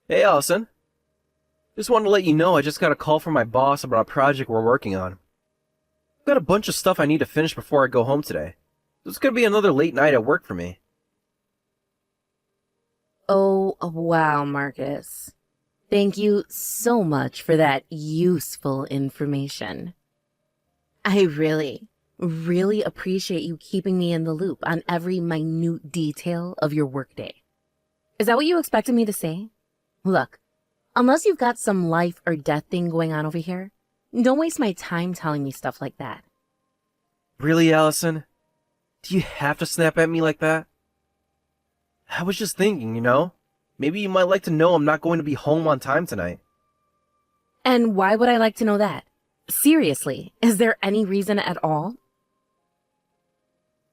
Hey, Allison. Just wanted to let you know I just got a call from my boss about a project we're working on. I've got a bunch of stuff I need to finish before I go home today. So it's gonna be another late night at work for me. Oh, wow, Marcus. Thank you so much for that useful information. I really appreciate you keeping me in the loop on every minute detail of your workday. Is that what you expected me to say? Look, unless you've got some life or death thing going on over here, don't waste my time telling me stuff like that. Really, Allison? Do you have to snap at me like that? I was just thinking. Maybe you might like to know I'm not going to be home on time tonight. And why would I like to know that? Seriously, is there any reason at all?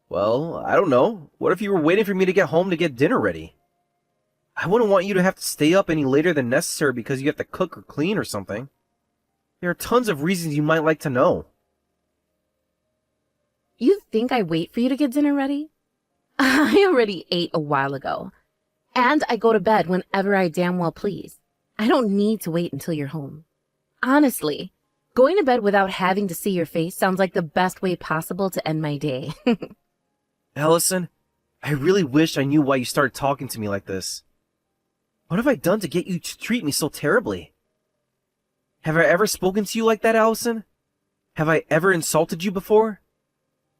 Well, I don't know. What if you were waiting for me to get home to get dinner ready? I wouldn't want you to have to stay up any later than necessary because you have to cook or clean or something. There are tons of reasons you might like to know. You think I wait for you to get dinner ready? I already ate a while ago. And I go to bed whenever I damn well please. I don't need to wait until you're home. Honestly, going to bed without having to see your face sounds like the best way possible to end my day. Allison, I really wish I knew why you started talking to me like this. What have I done to get you to treat me so terribly? Have I ever spoken to you like that, Allison? Have I ever insulted you before?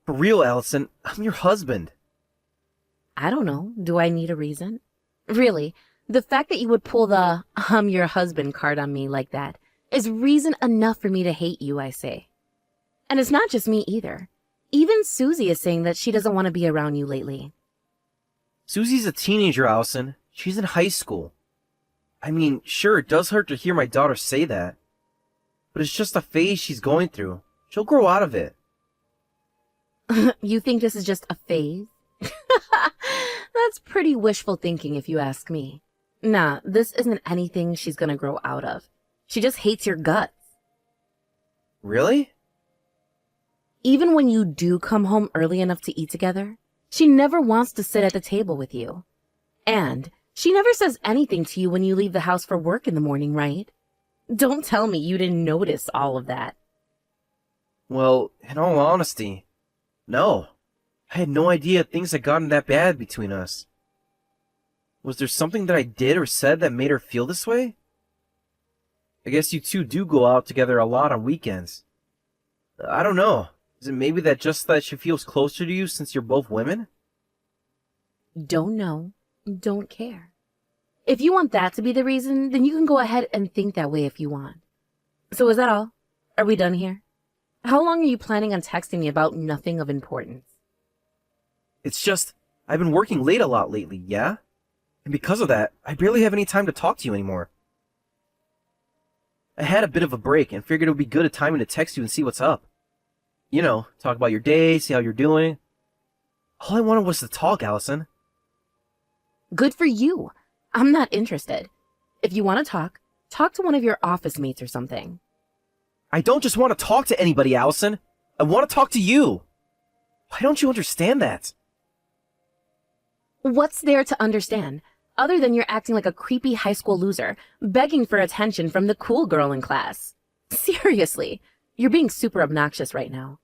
For real, Allison, I'm your husband. I don't know. Do I need a reason? Really, the fact that you would pull the "I'm your husband" card on me like that is reason enough for me to hate you, I say. And it's not just me either. Even Susie is saying that she doesn't want to be around you lately. Susie's a teenager, Allison. She's in high school. I mean, sure, it does hurt to hear my daughter say that. But it's just a phase she's going through. She'll grow out of it. You think this is just a phase? That's pretty wishful thinking if you ask me. Nah, this isn't anything she's gonna grow out of. She just hates your guts. Really? Even when you do come home early enough to eat together, she never wants to sit at the table with you. And she never says anything to you when you leave the house for work in the morning, right? Don't tell me you didn't notice all of that. Well, in all honesty, no. I had no idea things had gotten that bad between us. Was there something that I did or said that made her feel this way? I guess you two do go out together a lot on weekends. I don't know. Is it maybe that she feels closer to you since you're both women? Don't know, don't care. If you want that to be the reason, then you can go ahead and think that way if you want. So is that all? Are we done here? How long are you planning on texting me about nothing of importance? It's just, I've been working late a lot lately, yeah? And because of that, I barely have any time to talk to you anymore. I had a bit of a break and figured it would be good a timing to text you and see what's up. Talk about your day, see how you're doing. All I wanted was to talk, Allison. Good for you. I'm not interested. If you want to talk to one of your office mates or something. I don't just want to talk to anybody, Allison. I want to talk to you. Why don't you understand that? What's there to understand, other than you're acting like a creepy high school loser, begging for attention from the cool girl in class? Seriously, you're being super obnoxious right now.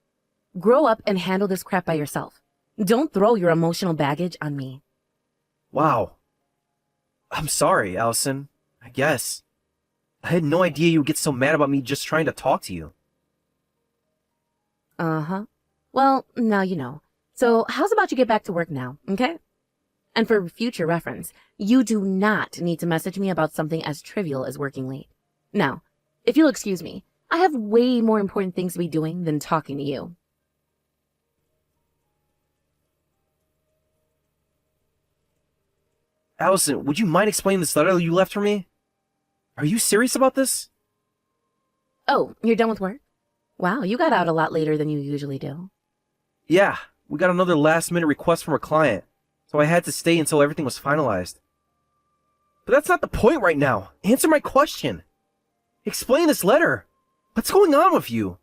Grow up and handle this crap by yourself. Don't throw your emotional baggage on me. Wow. I'm sorry, Allison. I guess. I had no idea you would get so mad about me just trying to talk to you. Uh-huh. Well, now you know. So how's about you get back to work now, okay? And for future reference, you do not need to message me about something as trivial as working late. Now, if you'll excuse me, I have way more important things to be doing than talking to you. Allison, would you mind explaining this letter you left for me? Are you serious about this? Oh, you're done with work? Wow, you got out a lot later than you usually do. Yeah, we got another last-minute request from a client, so I had to stay until everything was finalized. But that's not the point right now. Answer my question. Explain this letter. What's going on with you?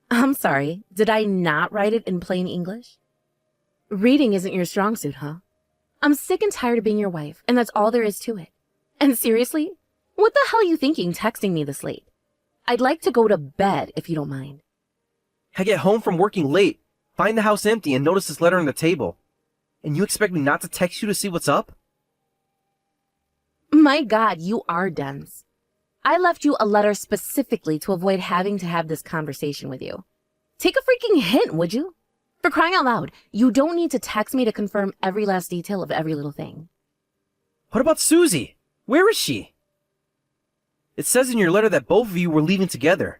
I'm sorry, did I not write it in plain English? Reading isn't your strong suit, huh? I'm sick and tired of being your wife, and that's all there is to it. And seriously, what the hell are you thinking texting me this late? I'd like to go to bed if you don't mind. I get home from working late, find the house empty, and notice this letter on the table. And you expect me not to text you to see what's up? My God, you are dense. I left you a letter specifically to avoid having to have this conversation with you. Take a freaking hint, would you? For crying out loud, you don't need to text me to confirm every last detail of every little thing. What about Susie? Where is she? It says in your letter that both of you were leaving together.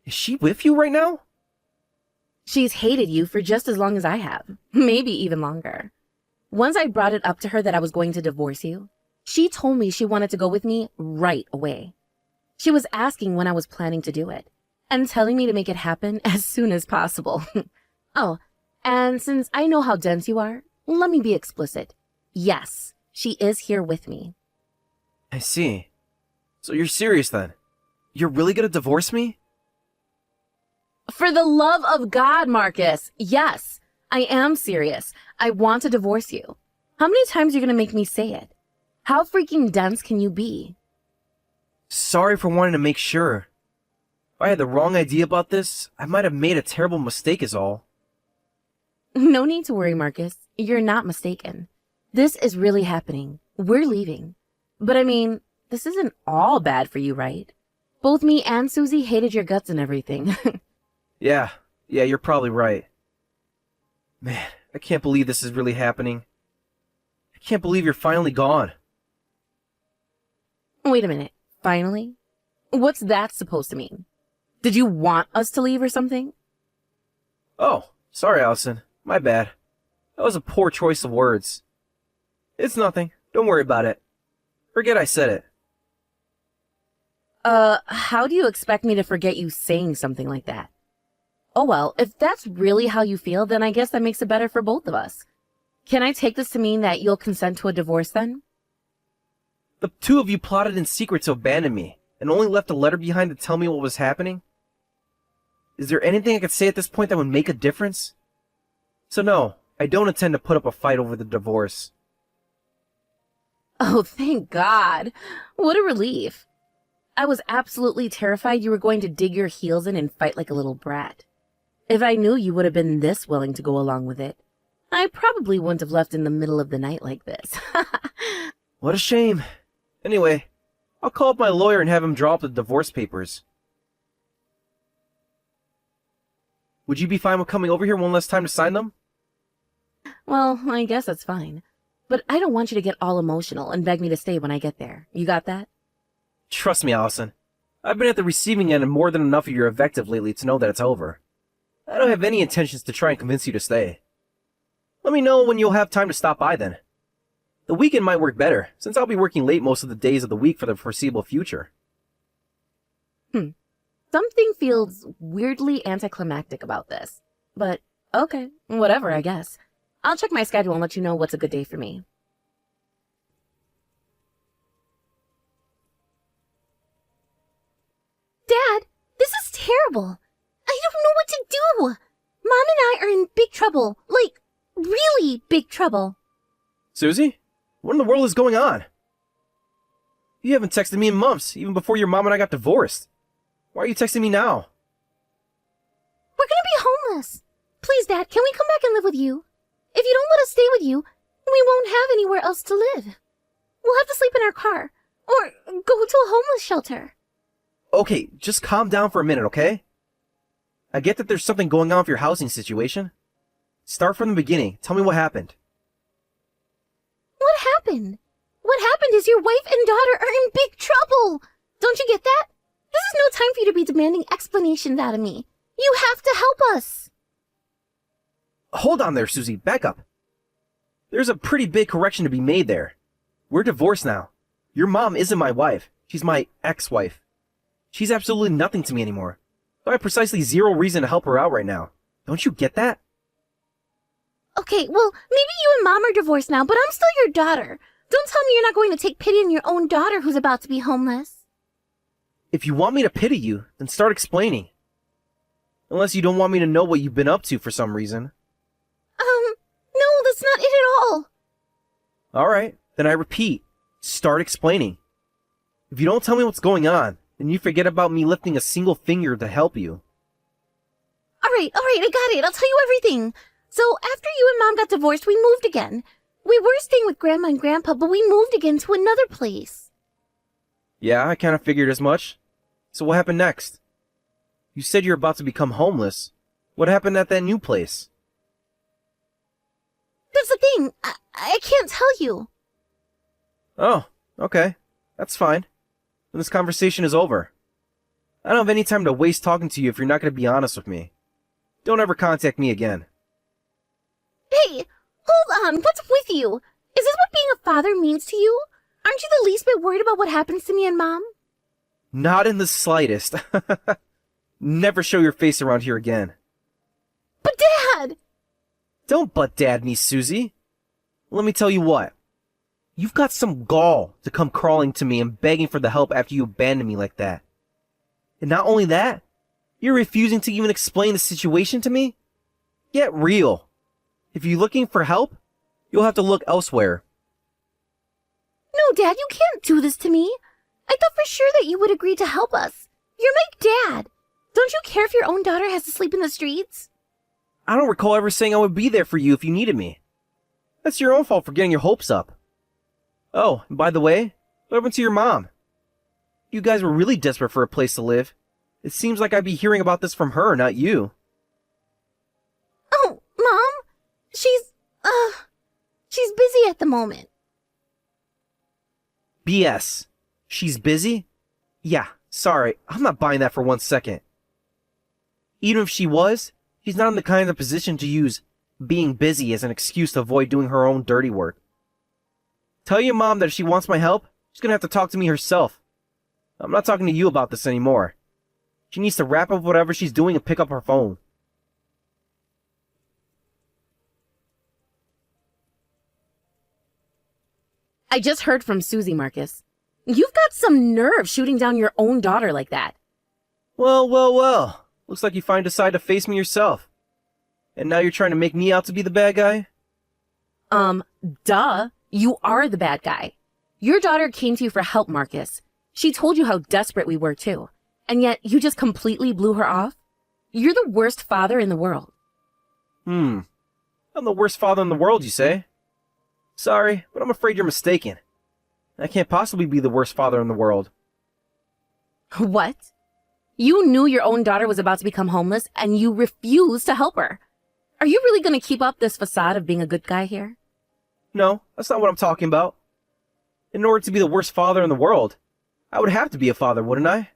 Is she with you right now? She's hated you for just as long as I have, maybe even longer. Once I brought it up to her that I was going to divorce you, she told me she wanted to go with me right away. She was asking when I was planning to do it, and telling me to make it happen as soon as possible. Oh, and since I know how dense you are, let me be explicit. Yes, she is here with me. I see. So you're serious then? You're really gonna divorce me? For the love of God, Marcus, yes, I am serious. I want to divorce you. How many times are you going to make me say it? How freaking dense can you be? Sorry for wanting to make sure. If I had the wrong idea about this, I might have made a terrible mistake is all. No need to worry, Marcus. You're not mistaken. This is really happening. We're leaving. But I mean, this isn't all bad for you, right? Both me and Susie hated your guts and everything. Yeah, you're probably right. Man, I can't believe this is really happening. I can't believe you're finally gone. Wait a minute. Finally? What's that supposed to mean? Did you want us to leave or something? Oh, sorry, Allison. My bad. That was a poor choice of words. It's nothing. Don't worry about it. Forget I said it. How do you expect me to forget you saying something like that? Oh well, if that's really how you feel, then I guess that makes it better for both of us. Can I take this to mean that you'll consent to a divorce then? The two of you plotted in secret to abandon me, and only left a letter behind to tell me what was happening? Is there anything I could say at this point that would make a difference? So no, I don't intend to put up a fight over the divorce. Oh, thank God. What a relief. I was absolutely terrified you were going to dig your heels in and fight like a little brat. If I knew you would have been this willing to go along with it, I probably wouldn't have left in the middle of the night like this. What a shame. Anyway, I'll call up my lawyer and have him draw up the divorce papers. Would you be fine with coming over here one last time to sign them? Well, I guess that's fine. But I don't want you to get all emotional and beg me to stay when I get there. You got that? Trust me, Allison. I've been at the receiving end of more than enough of your invective lately to know that it's over. I don't have any intentions to try and convince you to stay. Let me know when you'll have time to stop by then. The weekend might work better, since I'll be working late most of the days of the week for the foreseeable future. Something feels weirdly anticlimactic about this. But, okay, whatever, I guess. I'll check my schedule and let you know what's a good day for me. Dad, this is terrible. I don't know what to do. Mom and I are in big trouble. Like, really big trouble. Susie? What in the world is going on? You haven't texted me in months, even before your mom and I got divorced. Why are you texting me now? We're gonna be homeless. Please, Dad, can we come back and live with you? If you don't let us stay with you, we won't have anywhere else to live. We'll have to sleep in our car, or go to a homeless shelter. Okay, just calm down for a minute, okay? I get that there's something going on with your housing situation. Start from the beginning. Tell me what happened. What happened? What happened is your wife and daughter are in big trouble. Don't you get that? This is no time for you to be demanding explanations out of me. You have to help us. Hold on there, Susie. Back up. There's a pretty big correction to be made there. We're divorced now. Your mom isn't my wife. She's my ex-wife. She's absolutely nothing to me anymore. I have precisely zero reason to help her out right now. Don't you get that? Okay, well, maybe you and Mom are divorced now, but I'm still your daughter. Don't tell me you're not going to take pity on your own daughter who's about to be homeless. If you want me to pity you, then start explaining. Unless you don't want me to know what you've been up to for some reason. No, that's not it at all. Alright, then I repeat. Start explaining. If you don't tell me what's going on, then you forget about me lifting a single finger to help you. Alright, I got it. I'll tell you everything. So, after you and Mom got divorced, we moved again. We were staying with Grandma and Grandpa, but we moved again to another place. Yeah, I kind of figured as much. So what happened next? You said you're about to become homeless. What happened at that new place? That's the thing. I can't tell you. Oh, okay. That's fine. Then this conversation is over. I don't have any time to waste talking to you if you're not going to be honest with me. Don't ever contact me again. Hey, hold on. What's with you? Is this what being a father means to you? Aren't you the least bit worried about what happens to me and Mom? Not in the slightest. Never show your face around here again. But Dad! Don't butt dad me, Susie. Let me tell you what. You've got some gall to come crawling to me and begging for the help after you abandoned me like that. And not only that, you're refusing to even explain the situation to me? Get real. If you're looking for help, you'll have to look elsewhere. No, Dad, you can't do this to me. I thought for sure that you would agree to help us. You're my dad. Don't you care if your own daughter has to sleep in the streets? I don't recall ever saying I would be there for you if you needed me. That's your own fault for getting your hopes up. Oh, and by the way, what happened to your mom? You guys were really desperate for a place to live. It seems like I'd be hearing about this from her, not you. Oh, Mom? She's busy at the moment. BS. She's busy? Yeah, sorry, I'm not buying that for 1 second. Even if she was, she's not in the kind of position to use being busy as an excuse to avoid doing her own dirty work. Tell your mom that if she wants my help, she's gonna have to talk to me herself. I'm not talking to you about this anymore. She needs to wrap up whatever she's doing and pick up her phone. I just heard from Susie, Marcus. You've got some nerve shooting down your own daughter like that. Well. Looks like you finally decided to face me yourself. And now you're trying to make me out to be the bad guy? Duh. You are the bad guy. Your daughter came to you for help, Marcus. She told you how desperate we were, too. And yet, you just completely blew her off? You're the worst father in the world. I'm the worst father in the world, you say? Sorry, but I'm afraid you're mistaken. I can't possibly be the worst father in the world. What? You knew your own daughter was about to become homeless, and you refused to help her. Are you really going to keep up this facade of being a good guy here? No, that's not what I'm talking about. In order to be the worst father in the world, I would have to be a father, wouldn't I?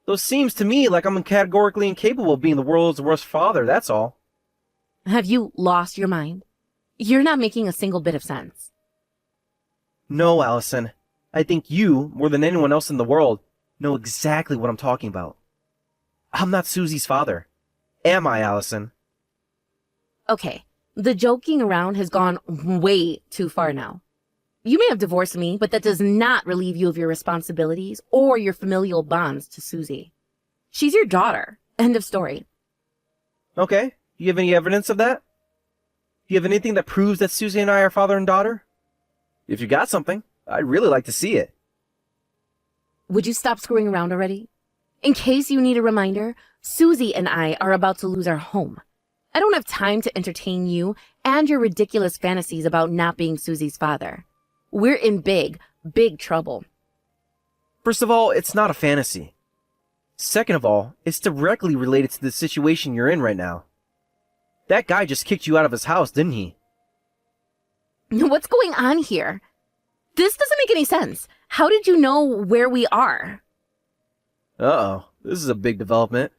Though it seems to me like I'm categorically incapable of being the world's worst father, that's all. Have you lost your mind? You're not making a single bit of sense. No, Allison. I think you, more than anyone else in the world, know exactly what I'm talking about. I'm not Susie's father. Am I, Allison? Okay, the joking around has gone way too far now. You may have divorced me, but that does not relieve you of your responsibilities or your familial bonds to Susie. She's your daughter. End of story. Okay, do you have any evidence of that? Do you have anything that proves that Susie and I are father and daughter? If you got something, I'd really like to see it. Would you stop screwing around already? In case you need a reminder, Susie and I are about to lose our home. I don't have time to entertain you and your ridiculous fantasies about not being Susie's father. We're in big trouble. First of all, it's not a fantasy. Second of all, it's directly related to the situation you're in right now. That guy just kicked you out of his house, didn't he? What's going on here? This doesn't make any sense. How did you know where we are? Uh-oh, this is a big development.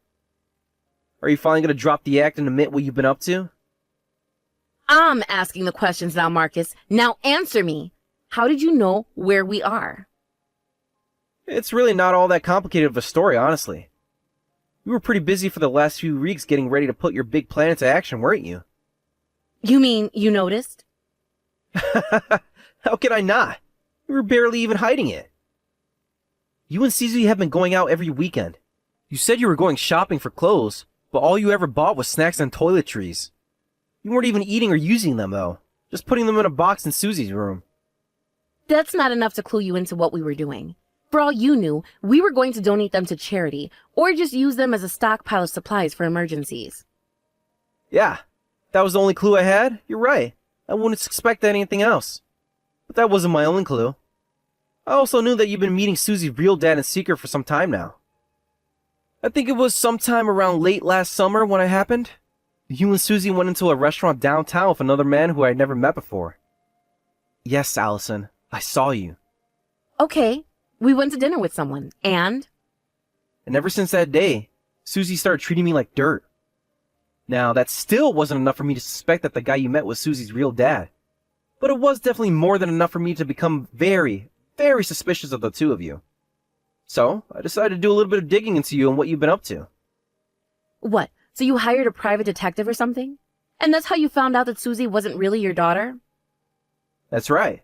Are you finally going to drop the act and admit what you've been up to? I'm asking the questions now, Marcus. Now answer me. How did you know where we are? It's really not all that complicated of a story, honestly. You were pretty busy for the last few weeks getting ready to put your big plan into action, weren't you? You mean you noticed? How could I not? You were barely even hiding it. You and Susie have been going out every weekend. You said you were going shopping for clothes, but all you ever bought was snacks and toiletries. You weren't even eating or using them, though. Just putting them in a box in Susie's room. That's not enough to clue you into what we were doing. For all you knew, we were going to donate them to charity, or just use them as a stockpile of supplies for emergencies. Yeah, that was the only clue I had. You're right. I wouldn't expect anything else. But that wasn't my only clue. I also knew that you've been meeting Susie's real dad in secret for some time now. I think it was sometime around late last summer when it happened. You and Susie went into a restaurant downtown with another man who I'd never met before. Yes, Allison, I saw you. Okay, we went to dinner with someone, and? And ever since that day, Susie started treating me like dirt. Now, that still wasn't enough for me to suspect that the guy you met was Susie's real dad. But it was definitely more than enough for me to become very, very suspicious of the two of you. So, I decided to do a little bit of digging into you and what you've been up to. What, so you hired a private detective or something? And that's how you found out that Susie wasn't really your daughter? That's right.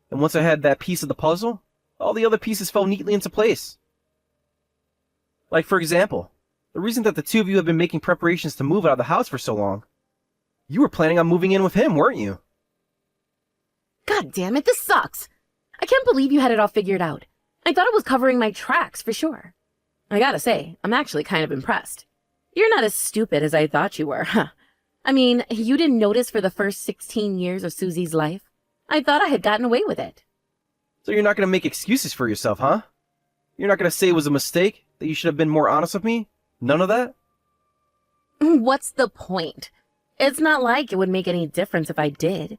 And once I had that piece of the puzzle, all the other pieces fell neatly into place. Like, for example, the reason that the two of you have been making preparations to move out of the house for so long. You were planning on moving in with him, weren't you? God damn it, this sucks! I can't believe you had it all figured out. I thought it was covering my tracks for sure. I gotta say, I'm actually kind of impressed. You're not as stupid as I thought you were, huh? I mean, you didn't notice for the first 16 years of Susie's life? I thought I had gotten away with it. So you're not going to make excuses for yourself, huh? You're not going to say it was a mistake? That you should have been more honest with me? None of that? What's the point? It's not like it would make any difference if I did.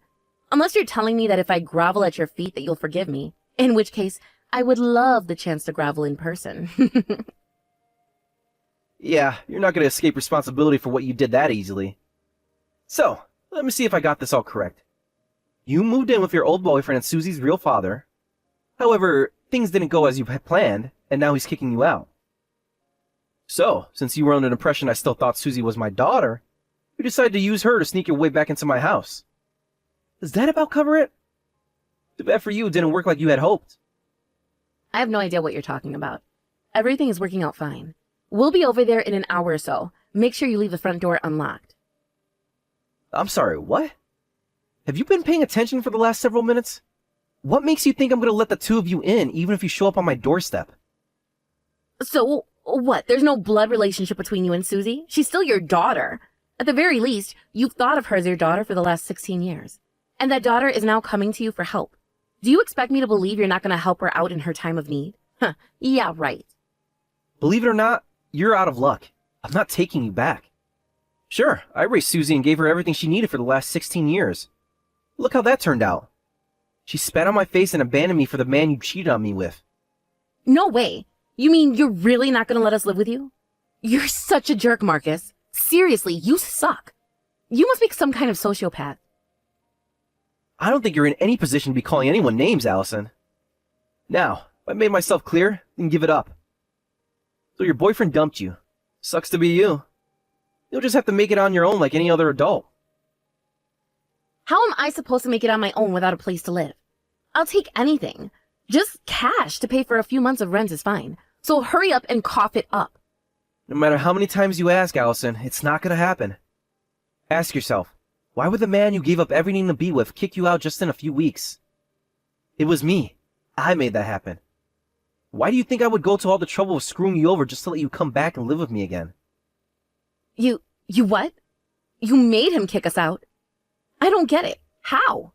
Unless you're telling me that if I grovel at your feet that you'll forgive me. In which case, I would love the chance to grovel in person. Yeah, you're not going to escape responsibility for what you did that easily. So, let me see if I got this all correct. You moved in with your old boyfriend and Susie's real father. However, things didn't go as you had planned, and now he's kicking you out. So, since you were under the impression I still thought Susie was my daughter, you decided to use her to sneak your way back into my house. Does that about cover it? Too bad for you it didn't work like you had hoped. I have no idea what you're talking about. Everything is working out fine. We'll be over there in an hour or so. Make sure you leave the front door unlocked. I'm sorry, what? Have you been paying attention for the last several minutes? What makes you think I'm going to let the two of you in, even if you show up on my doorstep? So, what? There's no blood relationship between you and Susie? She's still your daughter. At the very least, you've thought of her as your daughter for the last 16 years. And that daughter is now coming to you for help. Do you expect me to believe you're not going to help her out in her time of need? Huh, yeah, right. Believe it or not, you're out of luck. I'm not taking you back. Sure, I raised Susie and gave her everything she needed for the last 16 years. Look how that turned out. She spat on my face and abandoned me for the man you cheated on me with. No way. You mean you're really not going to let us live with you? You're such a jerk, Marcus. Seriously, you suck. You must be some kind of sociopath. I don't think you're in any position to be calling anyone names, Allison. Now, if I made myself clear, then give it up. So your boyfriend dumped you. Sucks to be you. You'll just have to make it on your own like any other adult. How am I supposed to make it on my own without a place to live? I'll take anything. Just cash to pay for a few months of rent is fine. So hurry up and cough it up. No matter how many times you ask, Allison, it's not gonna happen. Ask yourself, why would the man you gave up everything to be with kick you out just in a few weeks? It was me. I made that happen. Why do you think I would go to all the trouble of screwing you over just to let you come back and live with me again? You what? You made him kick us out? I don't get it. How?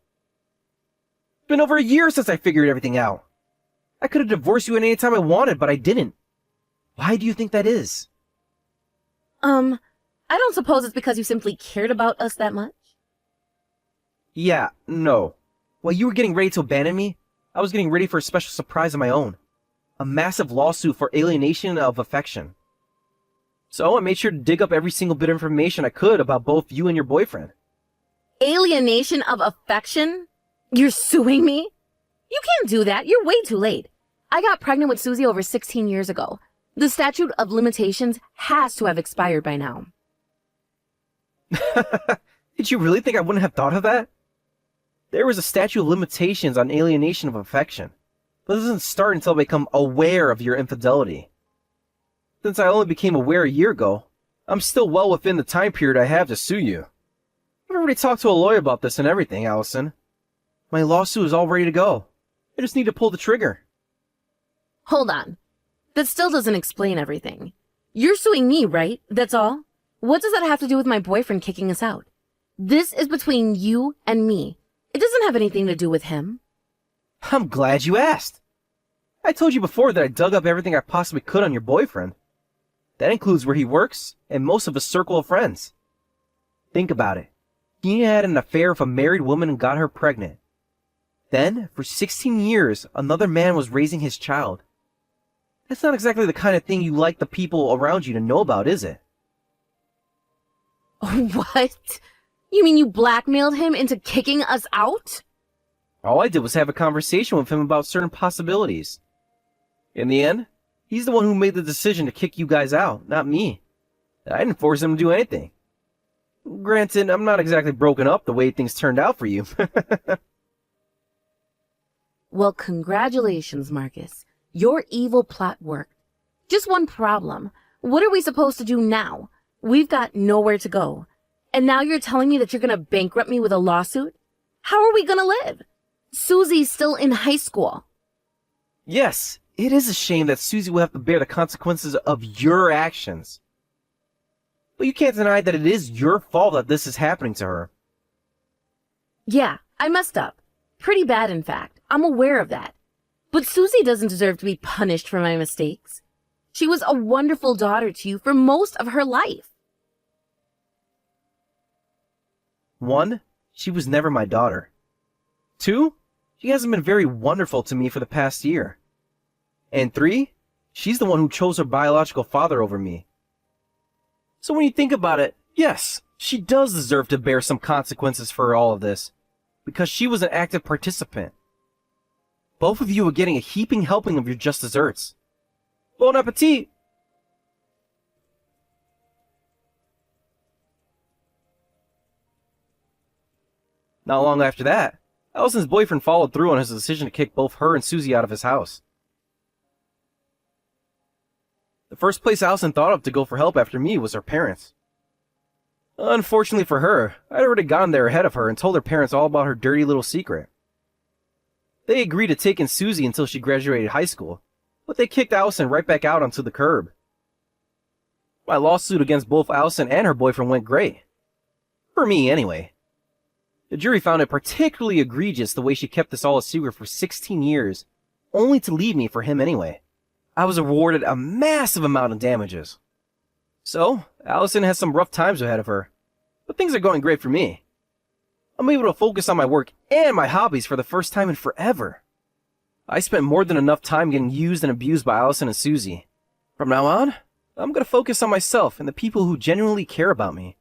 It's been over a year since I figured everything out. I could have divorced you at any time I wanted, but I didn't. Why do you think that is? I don't suppose it's because you simply cared about us that much? Yeah, no. While you were getting ready to abandon me, I was getting ready for a special surprise of my own. A massive lawsuit for alienation of affection. So I made sure to dig up every single bit of information I could about both you and your boyfriend. Alienation of affection? You're suing me? You can't do that. You're way too late. I got pregnant with Susie over 16 years ago. The statute of limitations has to have expired by now. Did you really think I wouldn't have thought of that? There was a statute of limitations on alienation of affection, but it doesn't start until I become aware of your infidelity. Since I only became aware a year ago, I'm still well within the time period I have to sue you. I've already talked to a lawyer about this and everything, Allison. My lawsuit is all ready to go. I just need to pull the trigger. Hold on. That still doesn't explain everything. You're suing me, right? That's all? What does that have to do with my boyfriend kicking us out? This is between you and me. It doesn't have anything to do with him. I'm glad you asked. I told you before that I dug up everything I possibly could on your boyfriend. That includes where he works and most of his circle of friends. Think about it. He had an affair with a married woman and got her pregnant. Then, for 16 years, another man was raising his child. That's not exactly the kind of thing you like the people around you to know about, is it? What? You mean you blackmailed him into kicking us out? All I did was have a conversation with him about certain possibilities. In the end, he's the one who made the decision to kick you guys out, not me. I didn't force him to do anything. Granted, I'm not exactly broken up the way things turned out for you. Well, congratulations, Marcus. Your evil plot worked. Just one problem. What are we supposed to do now? We've got nowhere to go. And now you're telling me that you're gonna bankrupt me with a lawsuit? How are we gonna live? Susie's still in high school. Yes, it is a shame that Susie will have to bear the consequences of your actions. But you can't deny that it is your fault that this is happening to her. Yeah, I messed up. Pretty bad, in fact. I'm aware of that. But Susie doesn't deserve to be punished for my mistakes. She was a wonderful daughter to you for most of her life. 1, she was never my daughter. 2, she hasn't been very wonderful to me for the past year. And 3, she's the one who chose her biological father over me. So when you think about it, yes, she does deserve to bear some consequences for all of this, because she was an active participant. Both of you are getting a heaping helping of your just desserts. Bon appetit! Not long after that, Allison's boyfriend followed through on his decision to kick both her and Susie out of his house. The first place Allison thought of to go for help after me was her parents. Unfortunately for her, I'd already gotten there ahead of her and told her parents all about her dirty little secret. They agreed to take in Susie until she graduated high school, but they kicked Allison right back out onto the curb. My lawsuit against both Allison and her boyfriend went great. For me, anyway. The jury found it particularly egregious the way she kept this all a secret for 16 years, only to leave me for him anyway. I was awarded a massive amount of damages. So, Allison has some rough times ahead of her, but things are going great for me. I'm able to focus on my work and my hobbies for the first time in forever. I spent more than enough time getting used and abused by Allison and Susie. From now on, I'm going to focus on myself and the people who genuinely care about me.